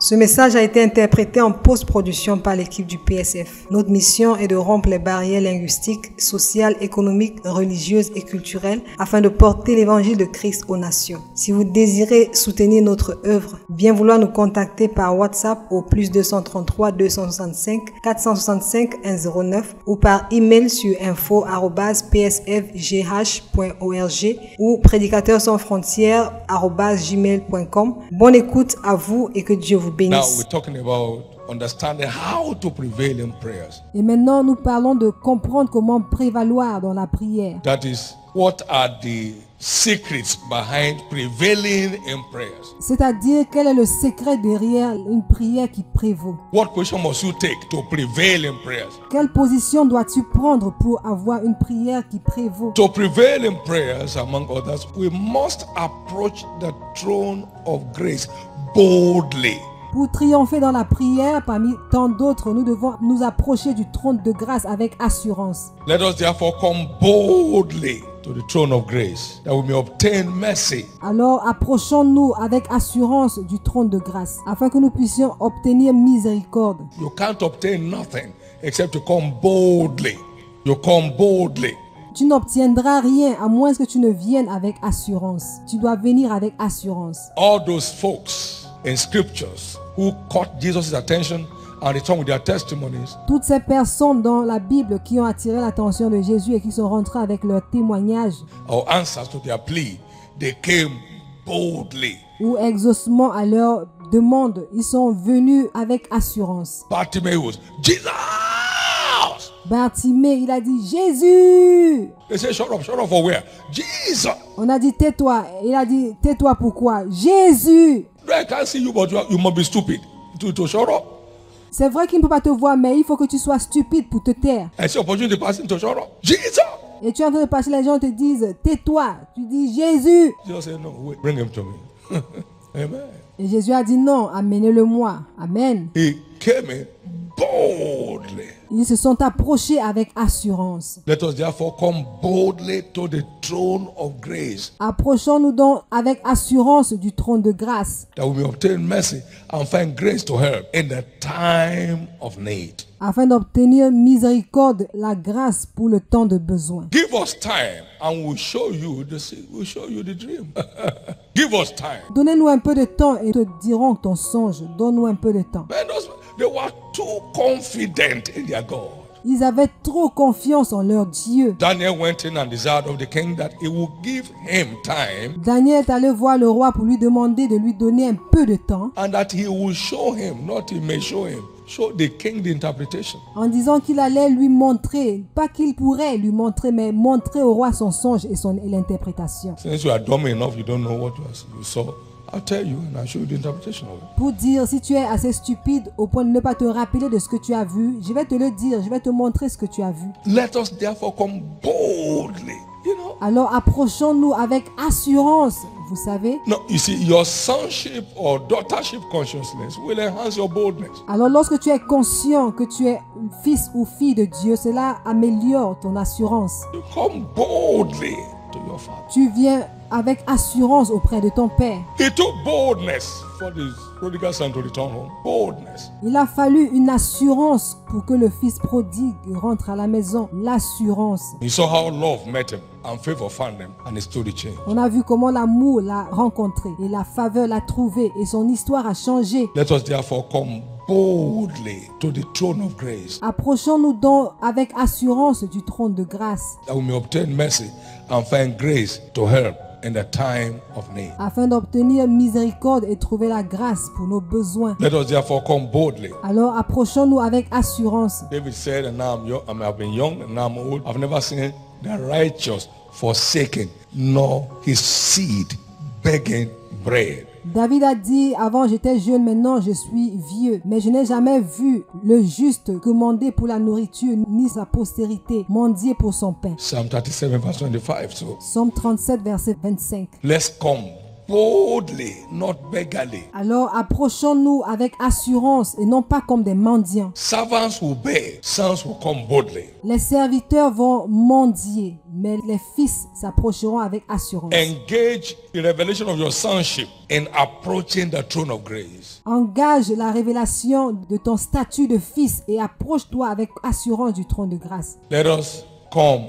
Ce message a été interprété en post-production par l'équipe du PSF. Notre mission est de rompre les barrières linguistiques, sociales, économiques, religieuses et culturelles afin de porter l'évangile de Christ aux nations. Si vous désirez soutenir notre œuvre, bien vouloir nous contacter par WhatsApp au +233 265 465 109 ou par email sur info@psfgh.org ou prédicateursansfrontières@gmail.com. Bonne écoute à vous et que Dieu vous bénisse. Now we're talking about understanding how to prevail in prayers. Et maintenant, nous parlons de comprendre comment prévaloir dans la prière. That is, what are the secrets behind prevailing in prayers? C'est-à-dire, quel est le secret derrière une prière qui prévaut? What position must you take to prevail in prayers? Quelle position dois-tu prendre pour avoir une prière qui prévaut? To prevail in prayers, among others, we must approach the throne of grace boldly. Pour triompher dans la prière, parmi tant d'autres, nous devons nous approcher du trône de grâce avec assurance. Let us therefore come boldly to the throne of grace, that we may obtain mercy. Alors approchons-nous avec assurance du trône de grâce, afin que nous puissions obtenir miséricorde. You can't obtain nothing except to come boldly. You come boldly. Tu n'obtiendras rien à moins que tu ne viennes avec assurance. Tu dois venir avec assurance. All those folks in scriptures who caught Jesus' attention and returned with their testimonies, Toutes ces personnes dans la Bible qui ont attiré l'attention de Jésus et qui sont rentrées avec leurs témoignages or answers to their plea, they came boldly. ou exaucement à leur demande, ils sont venus avec assurance. Bartimaeus, Jesus! Bartimée, il a dit Jésus. They say, shut up for where? Jesus! On a dit tais-toi. Il a dit tais-toi pourquoi? Jésus. I can't see you, but you must be stupid to shut up. C'est vrai qu'il ne peut pas te voir, mais il faut que tu sois stupide pour te taire. I see opportunity passing to shut up. Jesus! Et tu es en train de passer, les gens te disent tais-toi. Tu dis Jésus. Jesus said, no, wait, bring him to me. Amen. Et Jésus a dit non, amenez-le-moi. Amen. He came in boldly. Ils se sont approchés avec assurance. Let us therefore come boldly to the throne of grace, Approchons-nous donc avec assurance du trône de grâce, that we may obtain mercy and find grace to help in the time of need. afin d'obtenir miséricorde, la grâce pour le temps de besoin. Give us time and we'll show you the dream. Give us time. Donnez-nous un peu de temps et te dirons ton songe. Donne-nous un peu de temps. Man, they were too confident in their God. Ils avaient trop confiance en leur Dieu. Daniel went in and desired of the king that he would give him time Daniel est allé voir le roi pour lui demander de lui donner un peu de temps, and that he will show him, not he may show him, show the king the interpretation. en disant qu'il allait lui montrer, pas qu'il pourrait lui montrer, mais montrer au roi son songe et l'interprétation. Since you are dumb enough, you don't know what you saw, I'll tell you and I'll show you the interpretation of it. Pour dire, si tu es assez stupide au point de ne pas te rappeler de ce que tu as vu, je vais te le dire, je vais te montrer ce que tu as vu. Let us therefore come boldly. You know? Alors approchons-nous avec assurance, vous savez. No, you see, your sonship or daughtership consciousness will enhance your boldness. Alors lorsque tu es conscient que tu es fils ou fille de Dieu, cela améliore ton assurance. You come boldly to your father. Tu viens avec assurance auprès de ton Père. He took boldness for the prodigal son to return home. Boldness. Il a fallu une assurance pour que le fils prodigue rentre à la maison. L'assurance. He saw how love met him and favor found him, and his story changed. On a vu comment l'amour l'a rencontré et la faveur l'a trouvé et son histoire a changé. Let us therefore come boldly to the throne of grace, Approchons-nous donc avec assurance du trône de grâce, that we may obtain mercy and find grace to help in the time of need. afin d'obtenir miséricorde et trouver la grâce pour nos besoins. Let us therefore come boldly. Alors approchons-nous avec assurance. David said, and now I'm young, I've been young and now I'm old. I've never seen the righteous forsaken, nor his seed begging bread. David a dit, avant j'étais jeune, maintenant je suis vieux. Mais je n'ai jamais vu le juste demander pour la nourriture, ni sa postérité mendier pour son pain. Psalm 37 verse 25. So Psaume 37, verset 25. let's come boldly, not beggarly. Alors approchons-nous avec assurance et non pas comme des mendiants. Servants will beg, sons will come boldly. Les serviteurs vont mendier, mais les fils s'approcheront avec assurance. Engage the revelation of your sonship in approaching the throne of grace. Engage la révélation de ton statut de fils et approche-toi avec assurance du trône de grâce. Let us come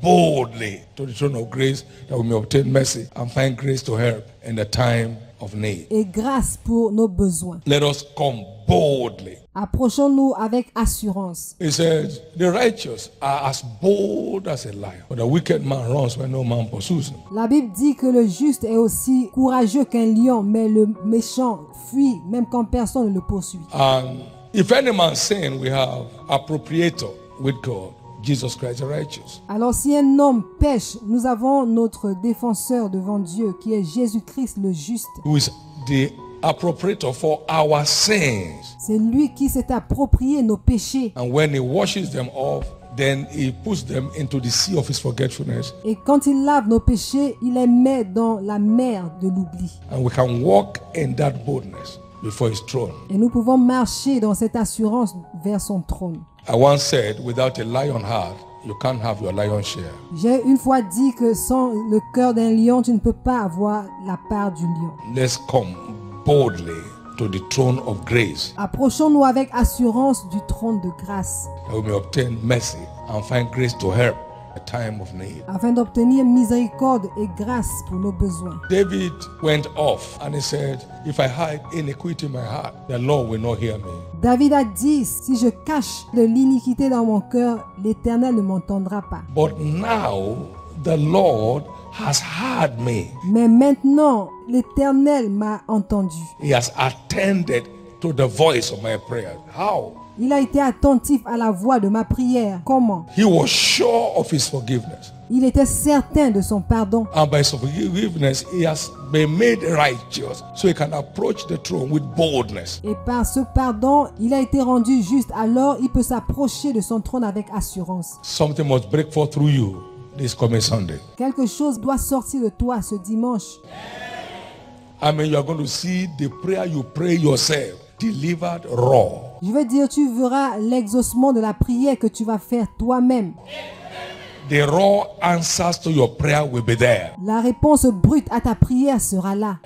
boldly to the throne of grace that we may obtain mercy and find grace to help in the time of need. Et grâce pour nos besoins. Let us come boldly. Approchons-nous avec assurance. It says, the righteous are as bold as a lion, but the wicked man runs when no man pursues him. La Bible dit que le juste est aussi courageux qu'un lion, mais le méchant fuit même quand personne ne le poursuit. And if any man sin, we have appropriator with God, Jesus Christ the righteous. Alors si un homme pêche, nous avons notre défenseur devant Dieu qui est Jésus-Christ le juste. Who is the appropriator for our sins. C'est lui qui s'est approprié nos péchés. And when he washes them off, then he puts them into the sea of his forgetfulness. Et quand il lave nos péchés, il les met dans la mer de l'oubli. And we can walk in that boldness before his throne. Et nous pouvons marcher dans cette assurance vers son trône. I once said, without a lion heart, you can't have your lion share. J'ai une fois dit que sans le cœur d'un lion, tu ne peux pas avoir la part du lion. Let's come boldly to the throne of grace, Approchons-nous avec assurance du trône de grâce, that we may obtain mercy and find grace to help in a time of need. afin d'obtenir miséricorde et grâce pour nos besoins. David went off and he said, if I hide iniquity in my heart, the Lord will not hear me. David a dit, si je cache de l'iniquité dans mon cœur, l'Éternel ne m'entendra pas. But now the Lord has heard me. Mais maintenant, l'Éternel m'a entendu. He has attended to the voice of my prayer. How? Il a été attentif à la voix de ma prière. Comment? He was sure of his forgiveness. Il était certain de son pardon. And by his forgiveness, he has been made righteous, so he can approach the throne with boldness. Et par ce pardon, il a été rendu juste. Alors, il peut s'approcher de son trône avec assurance. Something must break forth through you this coming Sunday. Quelque chose doit sortir de toi ce dimanche. I mean, you are going to see the prayer you pray yourself delivered raw. Je veux dire, tu verras l'exaucement de la prière que tu vas faire toi-même. The raw answers to your prayer will be there. La réponse brute à ta prière sera là.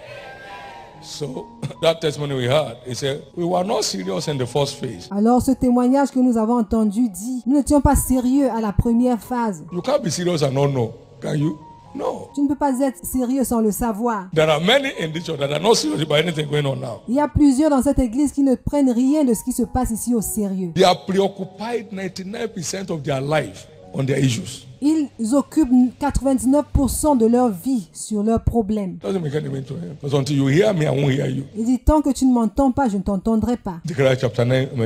So that testimony we heard, he said, we were not serious in the first phase. Alors ce témoignage que nous avons entendu dit, nous n'étions pas sérieux à la première phase. You can't be serious and not know, can you? No. Tu ne peux pas être sérieux sans le savoir. There are many in this church that are not serious about anything going on now. Il y a plusieurs dans cette église qui ne prennent rien de ce qui se passe ici au sérieux. They are preoccupied 99% of their life on their issues. Ils occupent 99% de leur vie sur leurs problèmes. Doesn't make any difference to him. Because until you hear me, I won't hear you. Il dit, tant que tu ne m'entends pas, je ne t'entendrai pas. Zechariah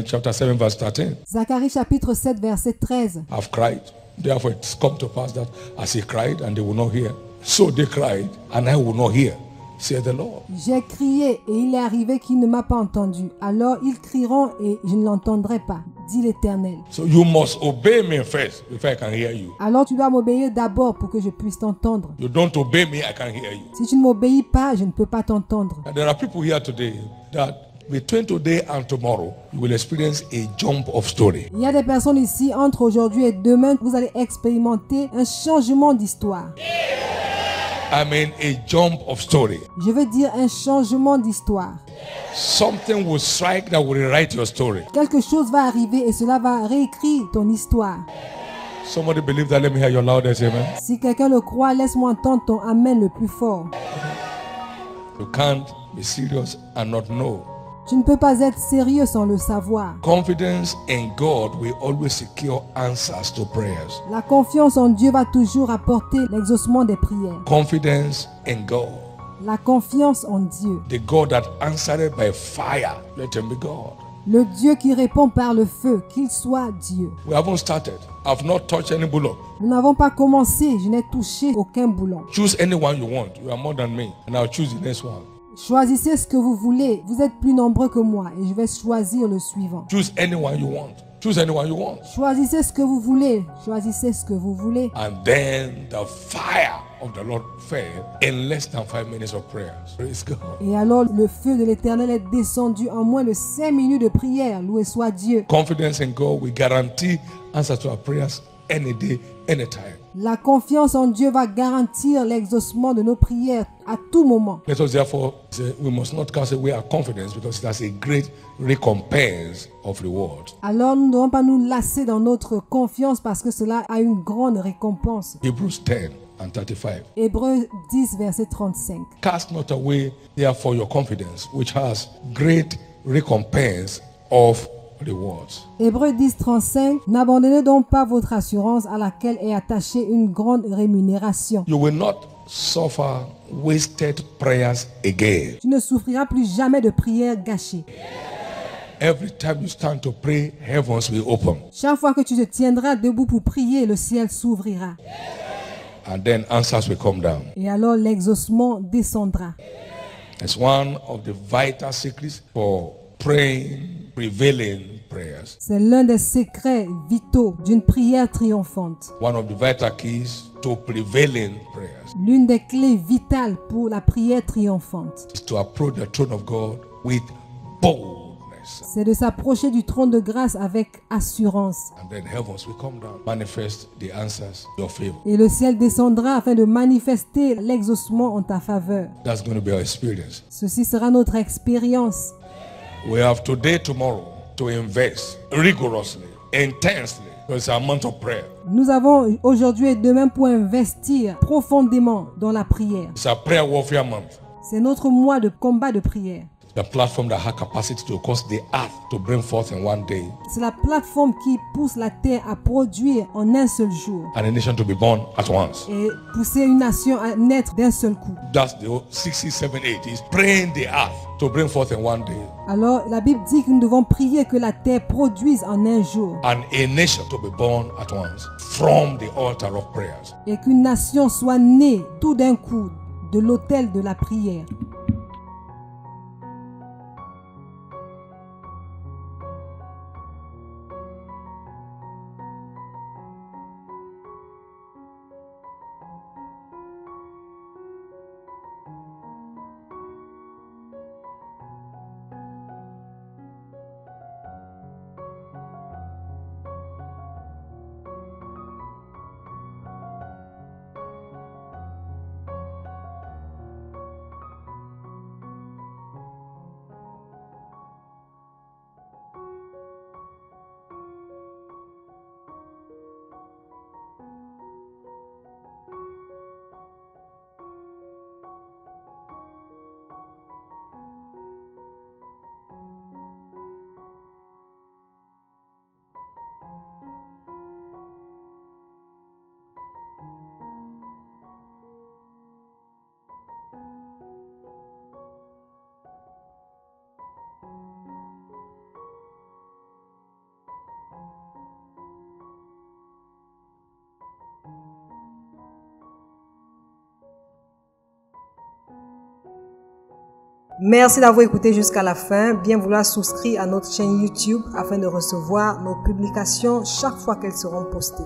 chapter 7 verse 13. Zacharie chapitre 7 verset 13. I've cried. Therefore it's come to pass that as he cried and they will not hear, so they cried and I will not hear, saith the Lord. J'ai crié et il est arrivé qu'il ne m'a pas entendu. Alors ils crieront et je ne l'entendrai pas, dit l'Éternel. So you must obey me first before I can hear you. Alors tu dois m'obéir d'abord pour que je puisse t'entendre. You don't obey me, I can't hear you. Si tu ne m'obéis pas, je ne peux pas t'entendre. And there are people here today that between today and tomorrow, you will experience a jump of story. Il y a des personnes ici, entre aujourd'hui et demain, vous allez expérimenter un changement d'histoire. I mean a jump of story. Je veux dire un changement d'histoire. Something will strike that will rewrite your story. Quelque chose va arriver et cela va réécrire ton histoire. Somebody believe that? Let me hear your loudest amen. Si quelqu'un le croit, laisse-moi entendre ton amen le plus fort. You can't be serious and not know. Tu ne peux pas être sérieux sans le savoir. Confidence in God will always secure answers to prayers. La confiance en Dieu va toujours apporter l'exaucement des prières. Confidence in God. La confiance en Dieu. The God that answered by fire, let him be God. Le Dieu qui répond par le feu, qu'il soit Dieu. We haven't started. I've not touched any bullock. Nous n'avons pas commencé, je n'ai touché aucun boulon. Choose anyone you want. You are more than me. And I'll choose the next one. Choisissez ce que vous voulez. Vous êtes plus nombreux que moi et je vais choisir le suivant. Choose anyone you want. Choose anyone you want. Choisissez ce que vous voulez. Choisissez ce que vous voulez. And then the fire of the Lord fell in less than 5 minutes of prayers. Praise God. Et alors le feu de l'Éternel est descendu en moins de 5 minutes de prière. Loué soit Dieu. Confidence in God will guarantee answers to our prayers any day, anytime. La confiance en Dieu va garantir l'exaucement de nos prières à tout moment. Let us therefore say we must not cast away our confidence because it has a great recompense of reward. Alors nous ne devons pas nous lasser dans notre confiance parce que cela a une grande récompense. Hebrews 10 and 35. Hébreux 10, verset 35. Cast not away therefore your confidence, which has great recompense of rewards. Hébreux 10, 35. N'abandonnez donc pas votre assurance à laquelle est attachée une grande rémunération. You will not suffer wasted prayers again. Tu ne souffriras plus jamais de prières gâchées. Every time you stand to pray, heavens will open. Chaque fois que tu te tiendras debout pour prier, le ciel s'ouvrira. And then answers will come down. Et alors l'exaucement descendra. It's one of the vital secrets for praying prevailing prayers. C'est l'un des secrets vitaux d'une prière triomphante. One of the vital keys to prevailing prayers L'une des clés vitales pour la prière triomphante, is to approach the throne of God with boldness. c'est de s'approcher du trône de grâce avec assurance. And then heavens will come down, manifest the answers in your favor. Et le ciel descendra afin de manifester l'exaucement en ta faveur. That's going to be our experience. Ceci sera notre expérience. We have today, tomorrow to invest rigorously, intensely. Because it's a month of prayer. Nous avons aujourd'hui et demain pour investir profondément dans la prière. It's a prayer warfare month. C'est notre mois de combat de prière. The platform that has capacity to cause the earth to bring forth in one day C'est la plateforme qui pousse la terre à produire en un seul jour and a nation to be born at once. et pousser une nation à naître d'un seul coup. That's the 67, 8 is praying the earth to bring forth in one day Alors la Bible dit que nous devons prier que la terre produise en un jour and a nation to be born at once from the altar of prayers. et qu'une nation soit née tout d'un coup de l'autel de la prière. Merci d'avoir écouté jusqu'à la fin. Bien vouloir souscrire à notre chaîne YouTube afin de recevoir nos publications chaque fois qu'elles seront postées.